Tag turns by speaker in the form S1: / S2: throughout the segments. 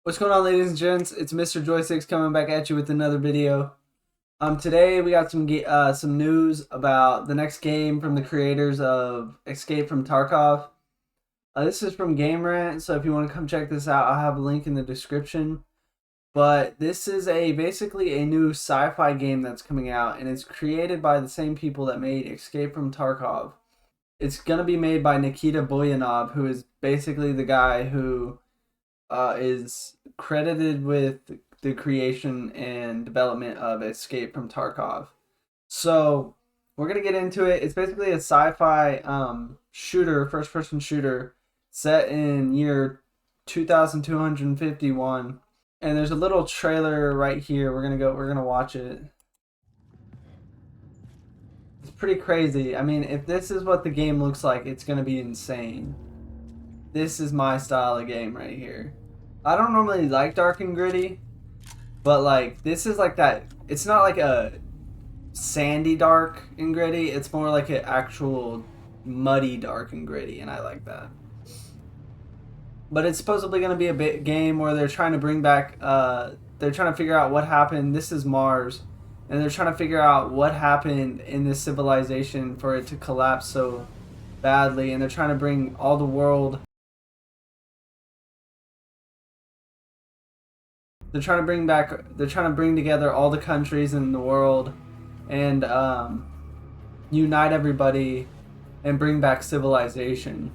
S1: What's going on, ladies and gents? It's Mr.Joysticks coming back at you with another video. Today we got some news about the next game from the creators of Escape from Tarkov. This is from Game Rant, so if you want to come check this out, I'll have a link in the description. But this is basically a new sci-fi game that's coming out, and it's created by the same people that made Escape from Tarkov. It's gonna be made by Nikita Boyanov, who is basically the guy who is credited with the creation and development of Escape from Tarkov. So we're gonna get into it. It's basically a sci-fi shooter, first-person shooter, set in year 2251. And there's a little trailer right here. We're gonna watch it. It's pretty crazy. I mean, if this is what the game looks like, it's gonna be insane. This is my style of game right here. I don't normally like dark and gritty, but like this is like that. It's not like a sandy dark and gritty. It's more like an actual muddy dark and gritty, and I like that. But it's supposedly going to be a big game where they're trying to bring back, they're trying to figure out what happened. This is Mars, and they're trying to figure out what happened in this civilization for it to collapse so badly, and they're trying to bring all the world. They're trying to bring together all the countries in the world and unite everybody and bring back civilization.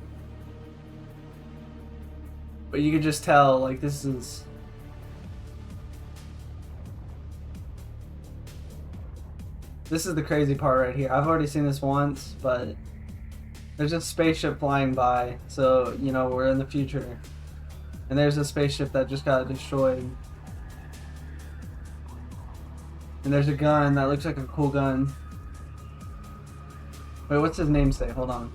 S1: But you can just tell, like, this is the crazy part right here. I've already seen this once, but there's a spaceship flying by, so, you know, we're in the future. And there's a spaceship that just got destroyed. And there's a gun that looks like a cool gun. Wait, what's his name say? Hold on.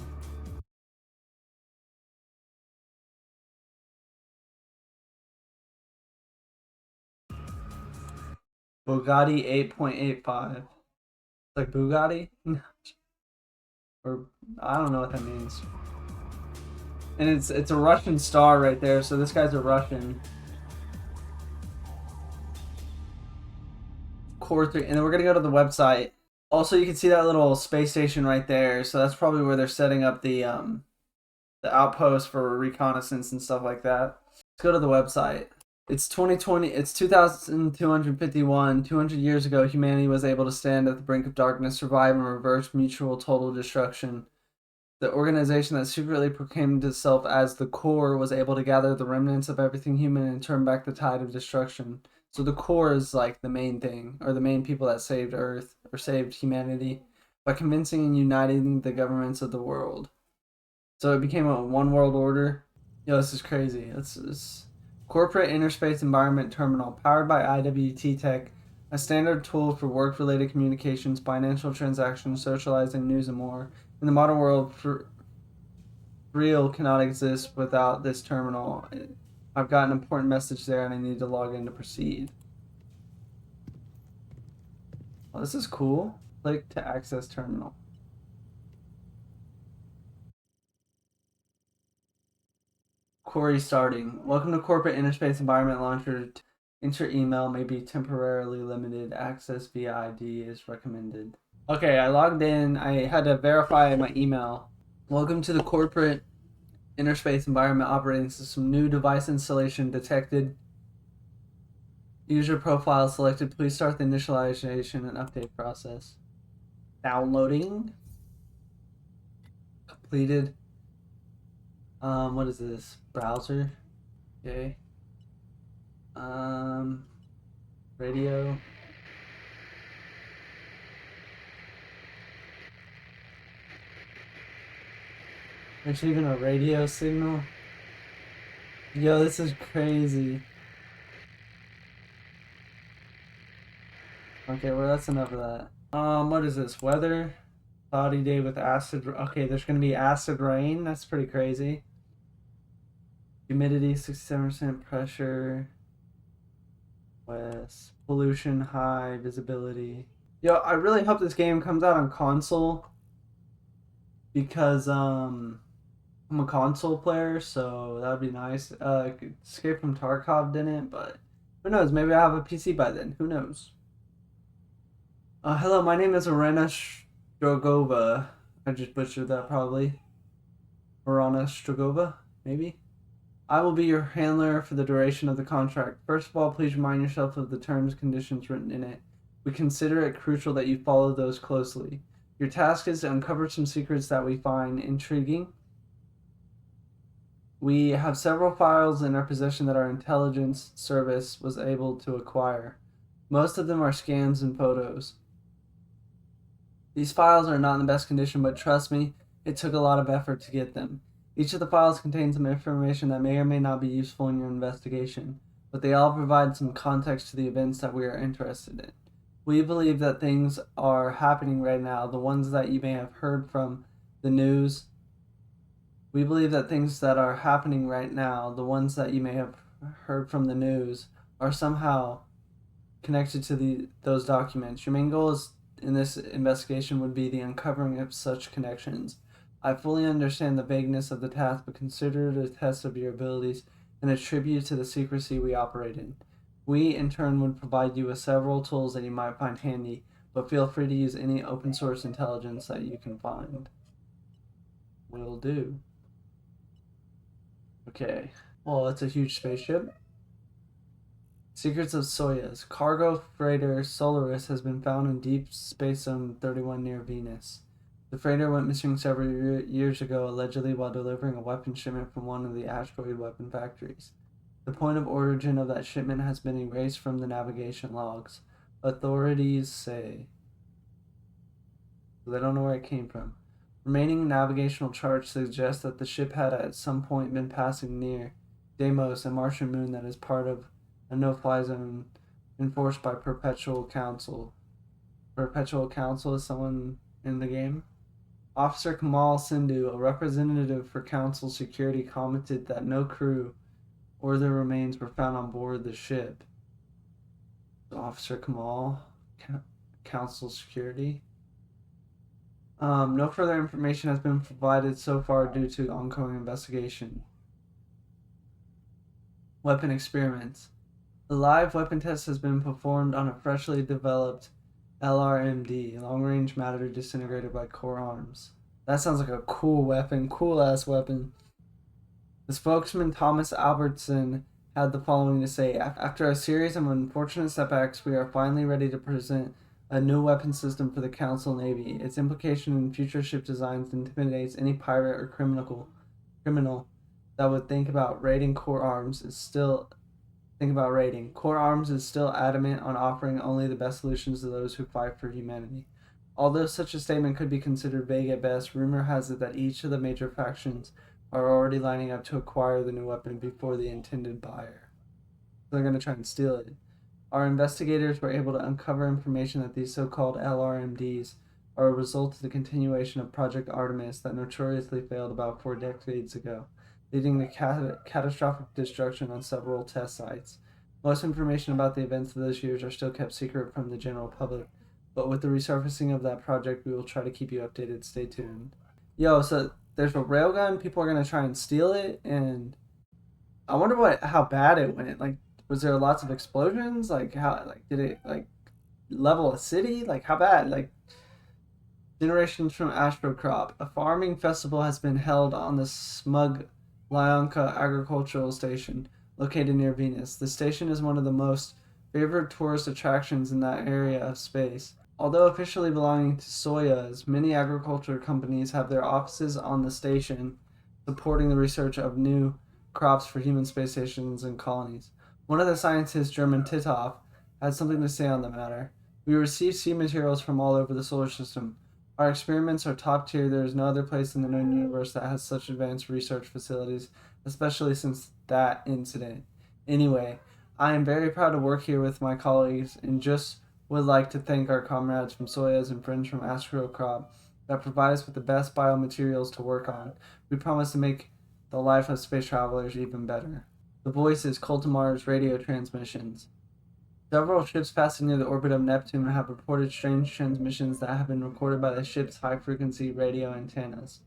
S1: Bugatti 8.85. Like Bugatti? Or I don't know what that means. And it's a Russian star right there, so this guy's a Russian. Cor3, and then we're gonna go to the website. Also, you can see that little space station right there, so that's probably where they're setting up the outpost for reconnaissance and stuff like that. Let's go to the website. It's 2020. It's 2251. 200 years ago, humanity was able to stand at the brink of darkness, survive, and reverse mutual total destruction. The organization that secretly proclaimed itself as the Core was able to gather the remnants of everything human and turn back the tide of destruction. So the Core is like the main thing, or the main people that saved Earth, or saved humanity, by convincing and uniting the governments of the world. So it became a one world order. Yo, this is crazy. It's Corporate Interspace Environment Terminal, powered by IWT Tech, a standard tool for work-related communications, financial transactions, socializing, news, and more. In the modern world, real cannot exist without this terminal. I've got an important message there, and I need to log in to proceed. Oh, this is cool. Click to access terminal. Query starting. Welcome to Corporate Interspace Environment Launcher. Enter email may be temporarily limited. Access via ID is recommended. Okay, I logged in. I had to verify my email. Welcome to the Corporate Interspace Environment Operating System. New device installation detected. User profile selected. Please start the initialization and update process. Downloading. Completed. What is this? Browser. Okay. Radio. There's even a radio signal. Yo, this is crazy. Okay, well, that's enough of that. What is this? Weather? Cloudy day with acid. Okay, there's gonna be acid rain. That's pretty crazy. Humidity 67%, pressure. West. Pollution high, visibility. Yo, I really hope this game comes out on console because I'm a console player, so that would be nice. Escape from Tarkov didn't, but who knows? Maybe I have a PC by then. Who knows? Hello, my name is Arena Strogova. I just butchered that probably. Arana Strogova, maybe? I will be your handler for the duration of the contract. First of all, please remind yourself of the terms and conditions written in it. We consider it crucial that you follow those closely. Your task is to uncover some secrets that we find intriguing. We have several files in our possession that our intelligence service was able to acquire. Most of them are scans and photos. These files are not in the best condition, but trust me, it took a lot of effort to get them. Each of the files contains some information that may or may not be useful in your investigation, but they all provide some context to the events that we are interested in. We believe that things are happening right now, the ones that you may have heard from the news. We believe that things that are happening right now, the ones that you may have heard from the news, are somehow connected to those documents. Your main goal in this investigation would be the uncovering of such connections. I fully understand the vagueness of the task, but consider it a test of your abilities and a tribute to the secrecy we operate in. We, in turn, would provide you with several tools that you might find handy, but feel free to use any open source intelligence that you can find. Will do. Okay. Well, it's a huge spaceship. Secrets of Soyuz. Cargo freighter Solaris has been found in Deep Space Zone 31 near Venus. The freighter went missing several years ago, allegedly while delivering a weapon shipment from one of the asteroid weapon factories. The point of origin of that shipment has been erased from the navigation logs. Authorities say. They don't know where it came from. Remaining navigational charts suggest that the ship had at some point been passing near Deimos, a Martian moon that is part of a no-fly zone enforced by Perpetual Council. Perpetual Council is someone in the game? Officer Kamal Sindhu, a representative for Council security, commented that no crew or their remains were found on board the ship. Officer Kamal, Council security. No further information has been provided so far due to ongoing investigation. Weapon experiments. The live weapon test has been performed on a freshly developed LRMD, long-range matter disintegrator by Cor3. That sounds like a cool weapon, cool-ass weapon. The spokesman, Thomas Albertson, had the following to say: After a series of unfortunate setbacks, we are finally ready to present a new weapon system for the Council Navy. Its implication in future ship designs intimidates any pirate or criminal that would think about raiding Cor3 is still Cor3 is still adamant on offering only the best solutions to those who fight for humanity. Although such a statement could be considered vague at best, rumor has it that each of the major factions are already lining up to acquire the new weapon before the intended buyer. They're going to try and steal it. Our investigators were able to uncover information that these so-called LRMDs are a result of the continuation of Project Artemis that notoriously failed about 4 decades ago, leading to catastrophic destruction on several test sites. Most information about the events of those years are still kept secret from the general public, but with the resurfacing of that project, we will try to keep you updated. Stay tuned. Yo, so there's a railgun, people are going to try and steal it, and I wonder how bad it went. Like, was there lots of explosions? Like, did it level a city? Like, how bad? Like, generations from Astrocrop. A farming festival has been held on the Smug Lyanka agricultural station located near Venus. The station is one of the most favored tourist attractions in that area of space. Although officially belonging to Soyuz, many agriculture companies have their offices on the station, supporting the research of new crops for human space stations and colonies. One of the scientists, German Titov, had something to say on the matter. We receive seed materials from all over the solar system. Our experiments are top tier. There is no other place in the known universe that has such advanced research facilities, especially since that incident. Anyway, I am very proud to work here with my colleagues and just would like to thank our comrades from Soyuz and friends from Astrocrop that provide us with the best biomaterials to work on. We promise to make the life of space travelers even better. The voices, Cor3's radio transmissions. Several ships passing near the orbit of Neptune have reported strange transmissions that have been recorded by the ship's high-frequency radio antennas.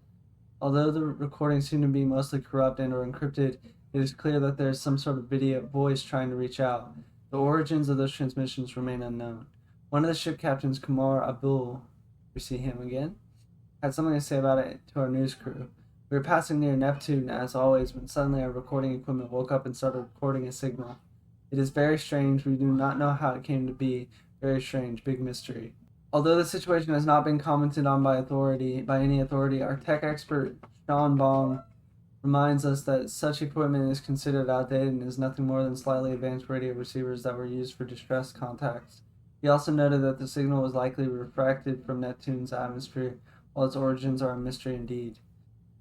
S1: Although the recordings seem to be mostly corrupt and or encrypted, it is clear that there is some sort of video voice trying to reach out. The origins of those transmissions remain unknown. One of the ship captains, Kumar Abdul, we see him again, had something to say about it to our news crew. We were passing near Neptune, as always, when suddenly our recording equipment woke up and started recording a signal. It is very strange. We do not know how it came to be. Very strange. Big mystery. Although the situation has not been commented on by any authority, our tech expert, Sean Bong, reminds us that such equipment is considered outdated and is nothing more than slightly advanced radio receivers that were used for distress contacts. He also noted that the signal was likely refracted from Neptune's atmosphere, while its origins are a mystery indeed.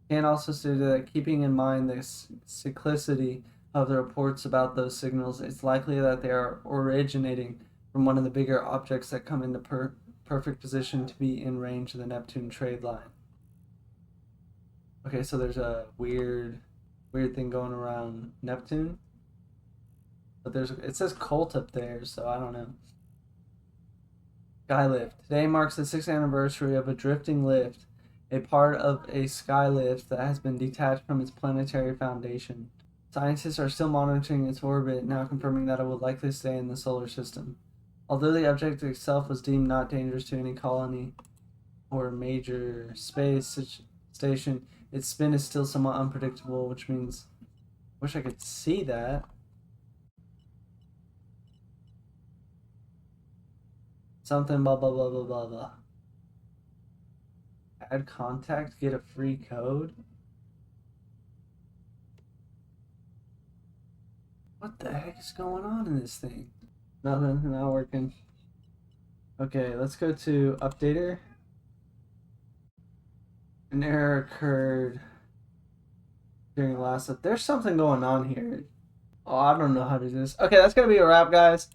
S1: Kane also stated that keeping in mind the cyclicity of the reports about those signals, it's likely that they are originating from one of the bigger objects that come into perfect position to be in range of the Neptune trade line. Okay, so there's a weird thing going around Neptune. But it says cult up there, so I don't know. Skylift. Today marks the 6th anniversary of a drifting lift, a part of a skylift that has been detached from its planetary foundation. Scientists are still monitoring its orbit, now confirming that it will likely stay in the solar system. Although the object itself was deemed not dangerous to any colony or major space station, its spin is still somewhat unpredictable, which means I wish I could see that. Something blah blah blah blah blah blah. Add contact, get a free code. What the heck is going on in this thing? Nothing, not working. Okay, let's go to Updater. An error occurred during the last up. There's something going on here. Oh, I don't know how to do this. Okay, that's gonna be a wrap, guys.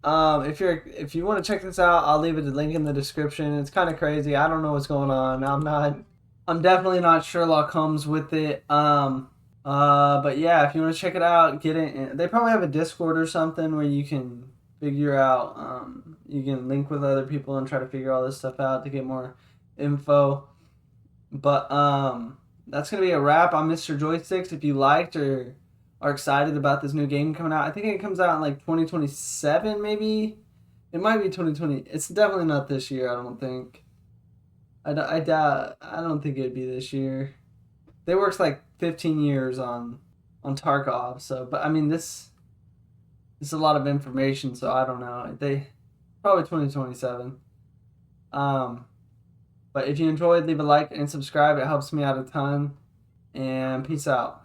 S1: If you want to check this out, I'll leave a link in the description. It's kind of crazy. I don't know what's going on. I'm definitely not Sherlock Holmes with it. But yeah, if you want to check it out, get it. They probably have a Discord or something where you can figure out. You can link with other people and try to figure all this stuff out to get more info. But that's gonna be a wrap on Mr.Joysticks. If you liked or are excited about this new game coming out, I think it comes out in like 2027, maybe. It might be 2020. It's definitely not this year. I don't think. I doubt. I don't think it'd be this year. They worked like 15 years on Tarkov. So, but I mean this is a lot of information. So I don't know. They probably 2027. But if you enjoyed, leave a like and subscribe. It helps me out a ton. And peace out.